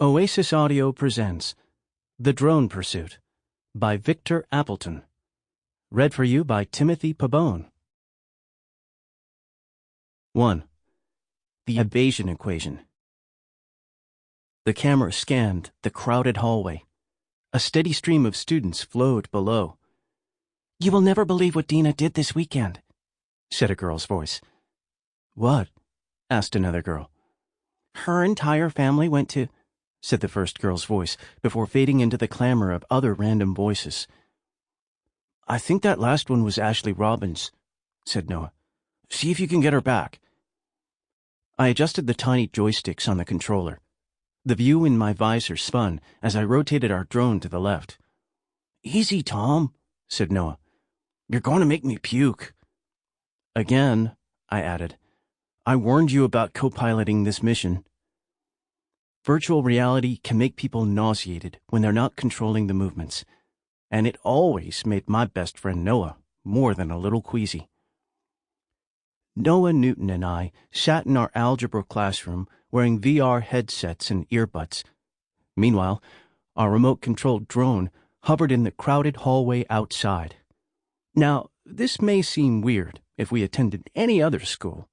Oasis Audio presents The Drone Pursuit by Victor Appleton. Read for you by Timothy Pabon. 1. The Evasion Equation. The camera scanned the crowded hallway. A steady stream of students flowed below. "You will never believe what Dina did this weekend," said a girl's voice. "What?" asked another girl. "Her entire family went to," said the first girl's voice, before fading into the clamor of other random voices. "I think that last one was Ashley Robbins," said Noah. "See if you can get her back." I adjusted the tiny joysticks on the controller. The view in my visor spun as I rotated our drone to the left. "Easy, Tom," said Noah. "You're going to make me puke." "Again," I added. "I warned you about co-piloting this mission." Virtual reality can make people nauseated when they're not controlling the movements, and it always made my best friend Noah more than a little queasy. Noah Newton and I sat in our algebra classroom wearing VR headsets and earbuds. Meanwhile, our remote-controlled drone hovered in the crowded hallway outside. Now, this may seem weird if we attended any other school.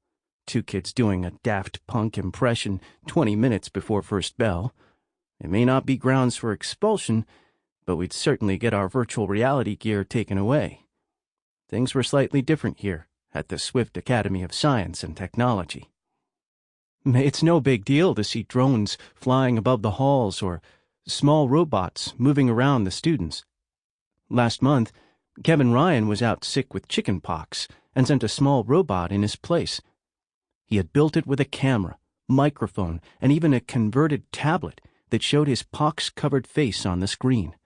Two kids doing a Daft Punk impression 20 minutes before first bell. It may not be grounds for expulsion, but we'd certainly get our virtual reality gear taken away. Things were slightly different here at the Swift Academy of Science and Technology. It's no big deal to see drones flying above the halls or small robots moving around the students. Last month, Kevin Ryan was out sick with chicken pox and sent a small robot in his place. He had built it with a camera, microphone, and even a converted tablet that showed his pox-covered face on the screen.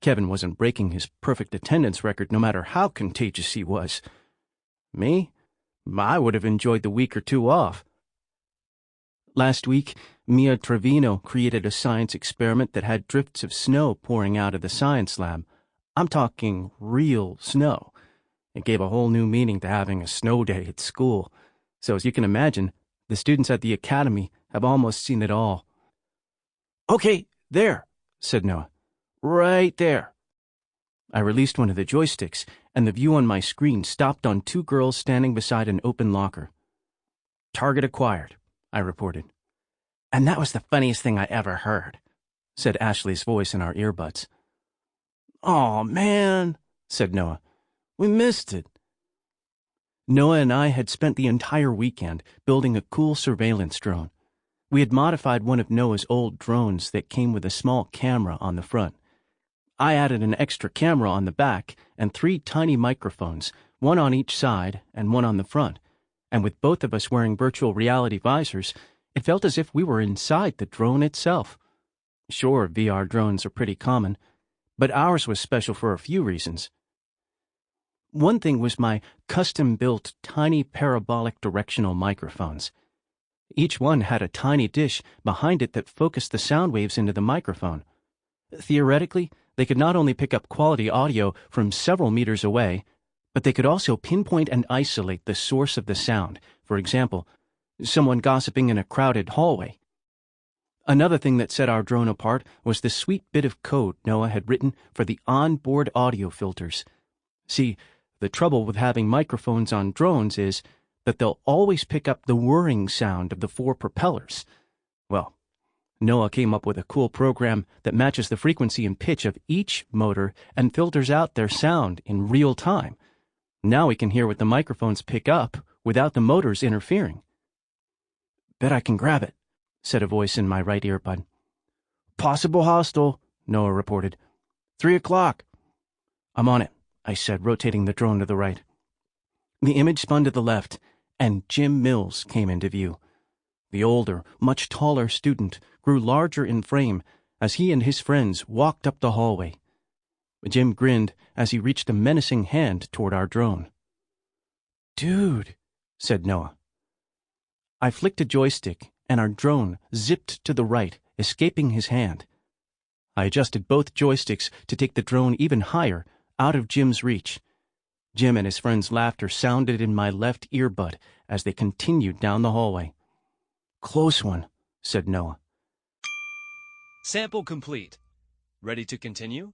Kevin wasn't breaking his perfect attendance record no matter how contagious he was. Me? I would have enjoyed the week or two off. Last week, Mia Trevino created a science experiment that had drifts of snow pouring out of the science lab. I'm talking real snow. It gave a whole new meaning to having a snow day at school. So as you can imagine, the students at the academy have almost seen it all. "Okay, there," said Noah. "Right there." I released one of the joysticks, and the view on my screen stopped on two girls standing beside an open locker. "Target acquired," I reported. "And that was the funniest thing I ever heard," said Ashley's voice in our earbuds. "Aw, man," said Noah. "We missed it." Noah and I had spent the entire weekend building a cool surveillance drone. We had modified one of Noah's old drones that came with a small camera on the front. I added an extra camera on the back and 3 tiny microphones, one on each side and one on the front. And with both of us wearing virtual reality visors, it felt as if we were inside the drone itself. Sure, VR drones are pretty common, but ours was special for a few reasons. One thing was my custom-built tiny parabolic directional microphones. Each one had a tiny dish behind it that focused the sound waves into the microphone. Theoretically, they could not only pick up quality audio from several meters away, but they could also pinpoint and isolate the source of the sound. For example, someone gossiping in a crowded hallway. Another thing that set our drone apart was the sweet bit of code Noah had written for the onboard audio filters. See, the trouble with having microphones on drones is that they'll always pick up the whirring sound of the 4 propellers. Well, Noah came up with a cool program that matches the frequency and pitch of each motor and filters out their sound in real time. Now we can hear what the microphones pick up without the motors interfering. "Bet I can grab it," said a voice in my right earbud. "Possible hostile," Noah reported. 3 o'clock. "I'm on it," I said, rotating the drone to the right. The image spun to the left, and Jim Mills came into view. The older, much taller student grew larger in frame as he and his friends walked up the hallway. Jim grinned as he reached a menacing hand toward our drone. "Dude," said Noah. I flicked a joystick, and our drone zipped to the right, escaping his hand. I adjusted both joysticks to take the drone even higher, out of Jim's reach. Jim and his friend's laughter sounded in my left earbud as they continued down the hallway. "Close one," said Noah. Sample complete. Ready to continue?